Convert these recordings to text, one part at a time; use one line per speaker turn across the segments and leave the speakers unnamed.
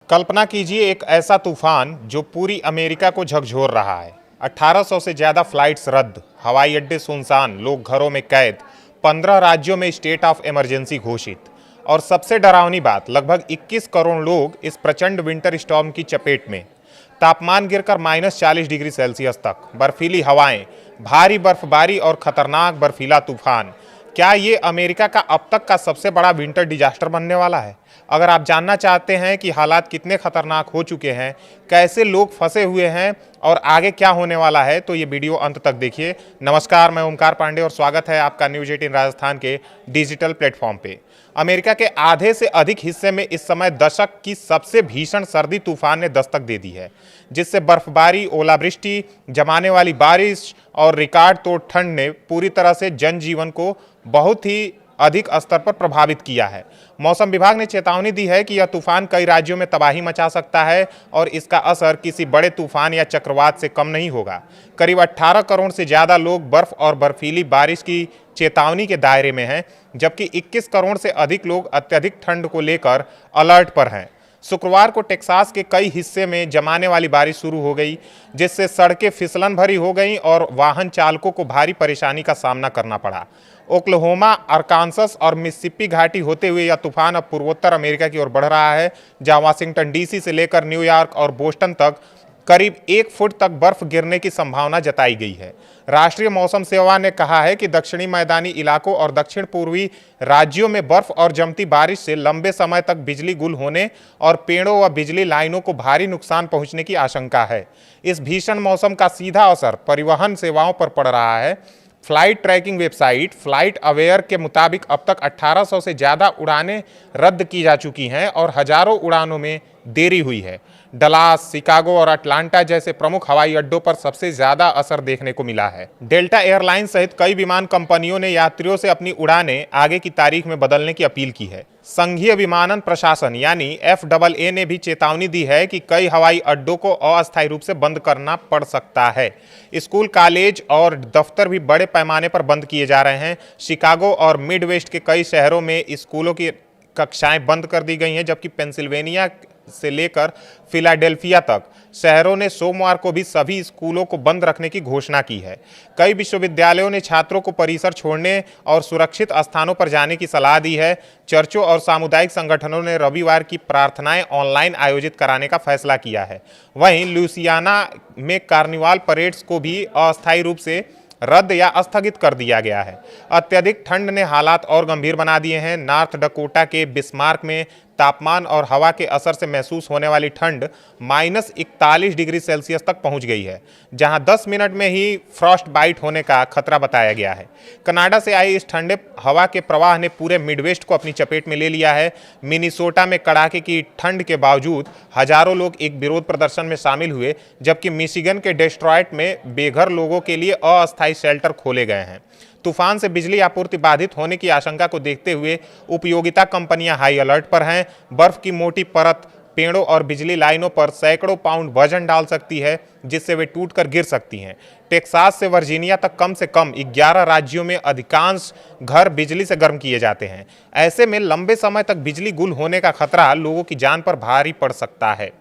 कल्पना कीजिए एक ऐसा तूफान जो पूरी अमेरिका को झकझोर रहा है। 1800 से ज़्यादा फ्लाइट्स रद्द, हवाई अड्डे सुनसान, लोग घरों में कैद, 15 राज्यों में स्टेट ऑफ इमरजेंसी घोषित। और सबसे डरावनी बात, लगभग 21 करोड़ लोग इस प्रचंड विंटर स्टॉर्म की चपेट में। तापमान गिरकर -40 डिग्री सेल्सियस तक, बर्फीली हवाएं, भारी बर्फबारी और खतरनाक बर्फीला तूफान। क्या ये अमेरिका का अब तक का सबसे बड़ा विंटर डिजास्टर बनने वाला है? अगर आप जानना चाहते हैं कि हालात कितने खतरनाक हो चुके हैं, कैसे लोग फंसे हुए हैं और आगे क्या होने वाला है, तो ये वीडियो अंत तक देखिए। नमस्कार, मैं ओमकार पांडे और स्वागत है आपका न्यूज 18 राजस्थान के डिजिटल प्लेटफॉर्म पे। अमेरिका के आधे से अधिक हिस्से में इस समय दशक की सबसे भीषण सर्दी तूफान ने दस्तक दे दी है, जिससे बर्फबारी, ओलावृष्टि, जमाने वाली बारिश और रिकॉर्ड तोड़ ठंड ने पूरी तरह से जनजीवन को बहुत ही अधिक स्तर पर प्रभावित किया है। मौसम विभाग ने चेतावनी दी है कि यह तूफान कई राज्यों में तबाही मचा सकता है और इसका असर किसी बड़े तूफान या चक्रवात से कम नहीं होगा। करीब 18 करोड़ से ज़्यादा लोग बर्फ और बर्फीली बारिश की चेतावनी के दायरे में हैं, जबकि 21 करोड़ से अधिक लोग अत्यधिक ठंड को लेकर अलर्ट पर हैं। शुक्रवार को टेक्सास के कई हिस्से में जमाने वाली बारिश शुरू हो गई, जिससे सड़कें फिसलन भरी हो गईं और वाहन चालकों को भारी परेशानी का सामना करना पड़ा। ओक्लाहोमा, अरकानसस और मिसिसिपी घाटी होते हुए यह तूफान अब पूर्वोत्तर अमेरिका की ओर बढ़ रहा है, जहां वाशिंगटन डीसी से लेकर न्यूयॉर्क और बोस्टन तक करीब 1 फुट तक बर्फ गिरने की संभावना जताई गई है। राष्ट्रीय मौसम सेवा ने कहा है कि दक्षिणी मैदानी इलाकों और दक्षिण पूर्वी राज्यों में बर्फ और जमती बारिश से लंबे समय तक बिजली गुल होने और पेड़ों व बिजली लाइनों को भारी नुकसान पहुंचने की आशंका है। इस भीषण मौसम का सीधा असर परिवहन सेवाओं पर पड़ रहा है। Flight tracking website flight aware के मुताबिक अब तक 1800 से ज़्यादा उड़ानें रद्द की जा चुकी हैं और हजारों उड़ानों में देरी हुई है। डलास, शिकागो और अटलांटा जैसे प्रमुख हवाई अड्डों पर सबसे ज़्यादा असर देखने को मिला है। डेल्टा एयरलाइंस सहित कई विमान कंपनियों ने यात्रियों से अपनी उड़ानें आगे की तारीख में बदलने की अपील की है। संघीय विमानन प्रशासन यानी FAA ने भी चेतावनी दी है कि कई हवाई अड्डों को अस्थायी रूप से बंद करना पड़ सकता है। स्कूल, कॉलेज और दफ्तर भी बड़े पैमाने पर बंद किए जा रहे हैं। शिकागो और मिडवेस्ट के कई शहरों में स्कूलों की कक्षाएं बंद कर दी गई हैं, जबकि पेंसिल्वेनिया से लेकर फिलाडेल्फिया तक शहरों ने सोमवार को भी सभी स्कूलों को बंद रखने की घोषणा की है। कई विश्वविद्यालयों ने छात्रों को परिसर छोड़ने और सुरक्षित स्थानों पर जाने की सलाह दी है। चर्चों और सामुदायिक संगठनों ने रविवार की प्रार्थनाएं ऑनलाइन आयोजित कराने का फैसला किया है। वहीं लुइसियाना में कार्निवाल परेड्स को भी अस्थायी रूप से रद्द या स्थगित कर दिया गया है। अत्यधिक ठंड ने हालात और गंभीर बना दिए हैं। नॉर्थ डकोटा के बिस्मार्क में तापमान और हवा के असर से महसूस होने वाली ठंड -41 डिग्री सेल्सियस तक पहुंच गई है, जहां 10 मिनट में ही फ्रॉस्ट बाइट होने का खतरा बताया गया है। कनाडा से आई इस ठंडे हवा के प्रवाह ने पूरे मिडवेस्ट को अपनी चपेट में ले लिया है। मिनीसोटा में कड़ाके की ठंड के बावजूद हजारों लोग एक विरोध प्रदर्शन में शामिल हुए, जबकि मिशिगन के डेट्रॉयट में बेघर लोगों के लिए अस्थायी शेल्टर खोले गए हैं। तूफान से बिजली आपूर्ति बाधित होने की आशंका को देखते हुए उपयोगिता कंपनियां हाई अलर्ट पर हैं। बर्फ की मोटी परत पेड़ों और बिजली लाइनों पर सैकड़ों पाउंड वजन डाल सकती है, जिससे वे टूटकर गिर सकती हैं। टेक्सास से वर्जीनिया तक कम से कम 11 राज्यों में अधिकांश घर बिजली से गर्म किए जाते हैं। ऐसे में लंबे समय तक बिजली गुल होने का खतरा लोगों की जान पर भारी पड़ सकता है।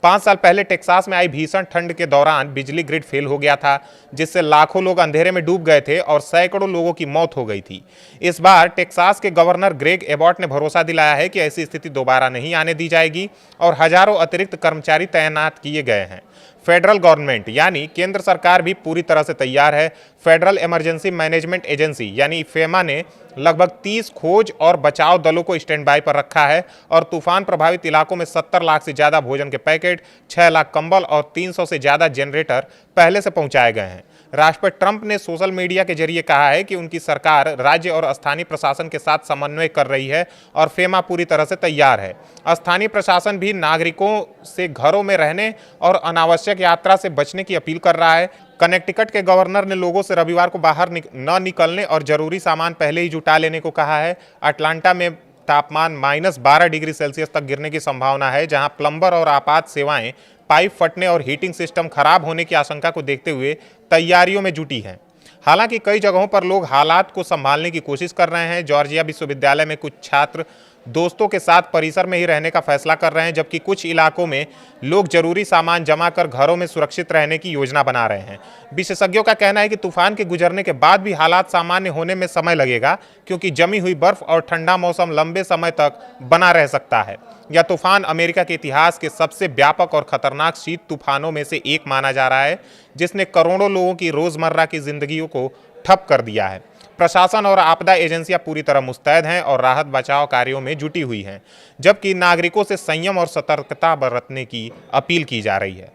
5 साल पहले टेक्सास में आई भीषण ठंड के दौरान बिजली ग्रिड फेल हो गया था, जिससे लाखों लोग अंधेरे में डूब गए थे और सैकड़ों लोगों की मौत हो गई थी। इस बार टेक्सास के गवर्नर ग्रेग एबॉट ने भरोसा दिलाया है कि ऐसी स्थिति दोबारा नहीं आने दी जाएगी और हजारों अतिरिक्त कर्मचारी तैनात किए गए हैं। फेडरल गवर्नमेंट यानी केंद्र सरकार भी पूरी तरह से तैयार है। फेडरल इमरजेंसी मैनेजमेंट एजेंसी यानी FEMA ने लगभग 30 खोज और बचाव दलों को स्टैंड बाय पर रखा है और तूफान प्रभावित इलाकों में 70 लाख से ज़्यादा भोजन के पैकेट, 6 लाख कंबल और 300 से ज़्यादा जनरेटर पहले से पहुंचाए गए हैं। राष्ट्रपति ट्रंप ने सोशल मीडिया के जरिए कहा है कि उनकी सरकार राज्य और स्थानीय प्रशासन के साथ समन्वय कर रही है और FEMA पूरी तरह से तैयार है। स्थानीय प्रशासन भी नागरिकों से घरों में रहने और अनावश्यक यात्रा से बचने की अपील कर रहा है। कनेक्टिकट के गवर्नर ने लोगों से रविवार को बाहर न निकलने और जरूरी सामान पहले ही जुटा लेने को कहा है। अटलांटा में तापमान -12 डिग्री सेल्सियस तक गिरने की संभावना है, जहां प्लम्बर और आपात सेवाएं पाइप फटने और हीटिंग सिस्टम खराब होने की आशंका को देखते हुए तैयारियों में जुटी हैं। हालांकि कई जगहों पर लोग हालात को संभालने की कोशिश कर रहे हैं। जॉर्जिया विश्वविद्यालय में कुछ छात्र दोस्तों के साथ परिसर में ही रहने का फैसला कर रहे हैं, जबकि कुछ इलाकों में लोग जरूरी सामान जमा कर घरों में सुरक्षित रहने की योजना बना रहे हैं। विशेषज्ञों का कहना है कि तूफान के गुजरने के बाद भी हालात सामान्य होने में समय लगेगा, क्योंकि जमी हुई बर्फ और ठंडा मौसम लंबे समय तक बना रह सकता है। यह तूफान अमेरिका के इतिहास के सबसे व्यापक और खतरनाक शीत तूफानों में से एक माना जा रहा है, जिसने करोड़ों लोगों की रोजमर्रा की जिंदगियों को ठप कर दिया है। प्रशासन और आपदा एजेंसियां पूरी तरह मुस्तैद हैं और राहत बचाव कार्यों में जुटी हुई हैं, जबकि नागरिकों से संयम और सतर्कता बरतने की अपील की जा रही है।